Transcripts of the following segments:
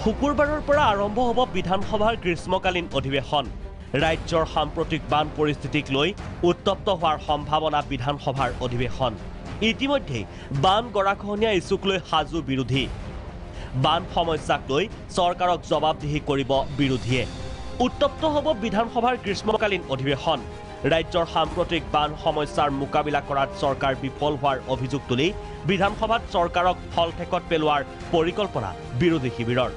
শুকুৰবাৰৰ পৰা আৰম্ভ হ'ব বিধানসভাৰ গ্ৰীষ্মকালীন অধিৱেশন। ৰাজ্যৰ সাম্প্ৰতিক বান পৰিস্থিতিক লৈ উত্তপ্ত হোৱাৰ সম্ভাৱনা বিধানসভাৰ অধিৱেশন। ইতিমধ্যে বান গৰাখহনীয়া ইছ্যুক লৈ সাজু বিৰোধী। বান সমস্যাক লৈ চৰকাৰক জবাবদিহি কৰিব বিৰোধীয়ে। উত্তপ্ত হ'ব বিধানসভাৰ গ্ৰীষ্মকালীন অধিৱেশন। ৰাজ্যৰ সাম্প্ৰতিক বান সমস্যাৰ মোকাবিলা কৰাত চৰকাৰ বিফল হোৱাৰ অভিযোগ তুলি বিধানসভাত চৰকাৰক হলঠেকত পেলোৱাৰ পৰিকল্পনা বিৰোধী শিবিৰৰ।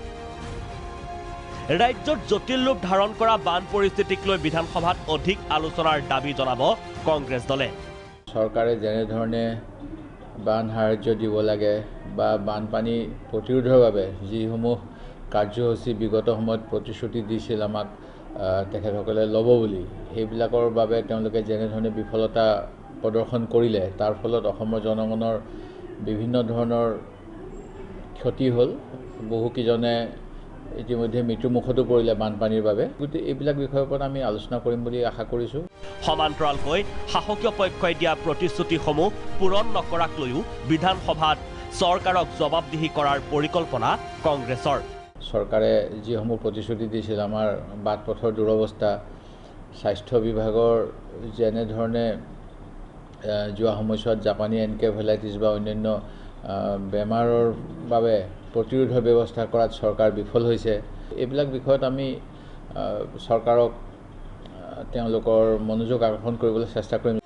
ৰাজ্যত জটিল ৰূপ ধাৰণ কৰা বান পৰিস্থিতিক লৈ বিধানসভাত অধিক আলোচনাৰ দাবী জনাব কংগ্ৰেছ দলে। চৰকাৰে যেনেধৰণে বান সাহায্য দিব লাগে বা বানপানী প্ৰতিৰোধৰ বাবে যিসমূহ কাৰ্যসূচী বিগত সময়ত প্ৰতিশ্ৰুতি দিছিল আমাক তেখেতসকলে ল'ব বুলি, সেইবিলাকৰ বাবে তেওঁলোকে যেনেধৰণে বিফলতা প্ৰদৰ্শন কৰিলে, তাৰ ফলত অসমৰ জনগণৰ বিভিন্ন ধৰণৰ ক্ষতি হ'ল। বহুকেইজনে ইতিমধ্যে মৃত্যুমুখতো পৰিলে বানপানীৰ বাবে। গতিকে এইবিলাক বিষয়ৰ ওপৰত আমি আলোচনা কৰিম বুলি আশা কৰিছোঁ। সমান্তৰালকৈ শাসকীয় পক্ষই দিয়া প্ৰতিশ্ৰুতিসমূহ পূৰণ নকৰাক লৈও বিধানসভাত চৰকাৰক জবাবদিহি কৰাৰ পৰিকল্পনা কংগ্ৰেছৰ। চৰকাৰে যিসমূহ প্ৰতিশ্ৰুতি দিছিল, আমাৰ বাট পথৰ দুৰৱস্থা, স্বাস্থ্য বিভাগৰ যেনেধৰণে যোৱা সময়ছোৱাত জাপানী এনকেফেলাইটিছ বা অন্যান্য বেমাৰৰ বাবে প্ৰতিৰোধৰ ব্যৱস্থা কৰাত চৰকাৰ বিফল হৈছে। এইবিলাক বিষয়ত আমি চৰকাৰক তেওঁলোকৰ মনোযোগ আকৰ্ষণ কৰিবলৈ চেষ্টা কৰিম।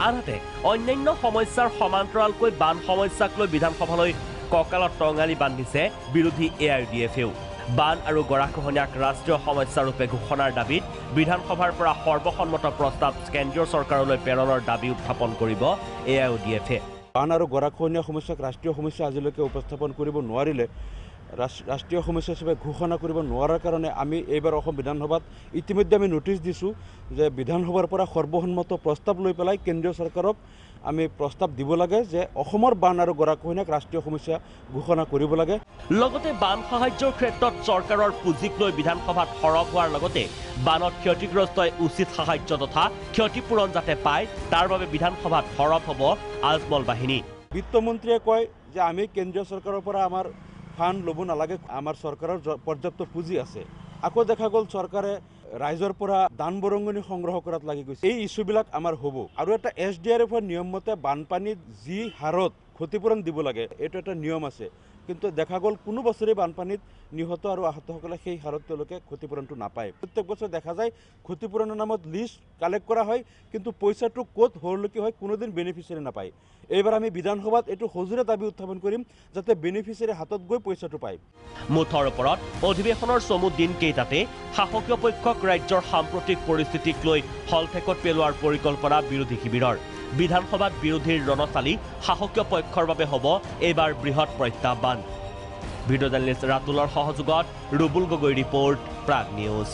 আনহাতে অন্যান্য সমস্যাৰ সমান্তৰালকৈ বান সমস্যাক লৈ বিধানসভালৈ কঁকালত টঙালি বান্ধিছে বিৰোধী AIUDFেও। বান আৰু গৰাখহনীয়াক ৰাষ্ট্ৰীয় সমস্যাৰূপে ঘোষণাৰ দাবীত বিধানসভাৰ পৰা সৰ্বসন্মত প্ৰস্তাৱ কেন্দ্ৰীয় চৰকাৰলৈ প্ৰেৰণৰ দাবী উত্থাপন কৰিব AIUDFে। বান আৰু গৰাখহনীয়া সমস্যাক ৰাষ্ট্ৰীয় সমস্যা আজিলৈকে উপস্থাপন কৰিব নোৱাৰিলে, ৰাষ্ট্ৰীয় সমস্যা হিচাপে ঘোষণা কৰিব নোৱাৰাৰ কাৰণে আমি এইবাৰ অসম বিধানসভাত ইতিমধ্যে আমি নটিচ দিছোঁ যে বিধানসভাৰ পৰা সৰ্বসন্মত প্ৰস্তাৱ লৈ পেলাই কেন্দ্ৰীয় চৰকাৰক আমি প্ৰস্তাৱ দিব লাগে যে অসমৰ বান আৰু গৰাখহনীয়াক ৰাষ্ট্ৰীয় সমস্যা ঘোষণা কৰিব লাগে। লগতে বান সাহায্যৰ ক্ষেত্ৰত চৰকাৰৰ পুঁজিক লৈ বিধানসভাত সৰব হোৱাৰ লগতে বানত ক্ষতিগ্ৰস্তই উচিত সাহায্য তথা ক্ষতিপূৰণ যাতে পায় তাৰ বাবে বিধানসভাত সৰব হ'ব আজমল বাহিনী। বিত্তমন্ত্ৰীয়ে কয় যে আমি কেন্দ্ৰীয় চৰকাৰৰ পৰা আমাৰ ফাণ্ড ল'ব নালাগে, আমাৰ চৰকাৰৰ পৰ্যাপ্ত পুঁজি আছে। আকৌ দেখা গ'ল চৰকাৰে ৰাইজৰ পৰা দান বৰঙণি সংগ্ৰহ কৰাত লাগি গৈছে। এই ইছ্যুবিলাক আমাৰ হ'ব। আৰু এটা SDRFৰ নিয়ম মতে বানপানীত যি হাৰত ক্ষতিপূৰণ দিব লাগে এইটো এটা নিয়ম আছে, কিন্তু দেখা গ'ল কোনো বছৰে বানপানীত নিহত আৰু আহতসকলে সেই হাৰত তেওঁলোকে ক্ষতিপূৰণটো নাপায়। প্ৰত্যেক বছৰ দেখা যায় ক্ষতিপূৰণৰ নামত লিষ্ট কালেক্ট কৰা হয়, কিন্তু পইচাটো ক'ত হৰলৈকে হয় কোনোদিন বেনিফিচিয়াৰী নাপায়। এইবাৰ আমি বিধানসভাত এইটো সজোৰে দাবী উত্থাপন কৰিম যাতে বেনিফিচিয়াৰী হাতত গৈ পইচাটো পায়। মুঠৰ ওপৰত অধিৱেশনৰ চমু দিনকেইটাতে শাসকীয় পক্ষক ৰাজ্যৰ সাম্প্ৰতিক পৰিস্থিতিক লৈ হলঠেকত পেলোৱাৰ পৰিকল্পনা বিৰোধী শিবিৰৰ। বিধানসভাত বিৰোধীৰ ৰণচালি শাসকীয় পক্ষৰ বাবে হ'ব এইবাৰ বৃহৎ প্ৰত্যাহ্বান। ভিডিঅ' জাৰ্নেলিষ্ট ৰাতুলৰ সহযোগত ৰুবুল গগৈ ৰিপৰ্ট, প্ৰাগ নিউজ।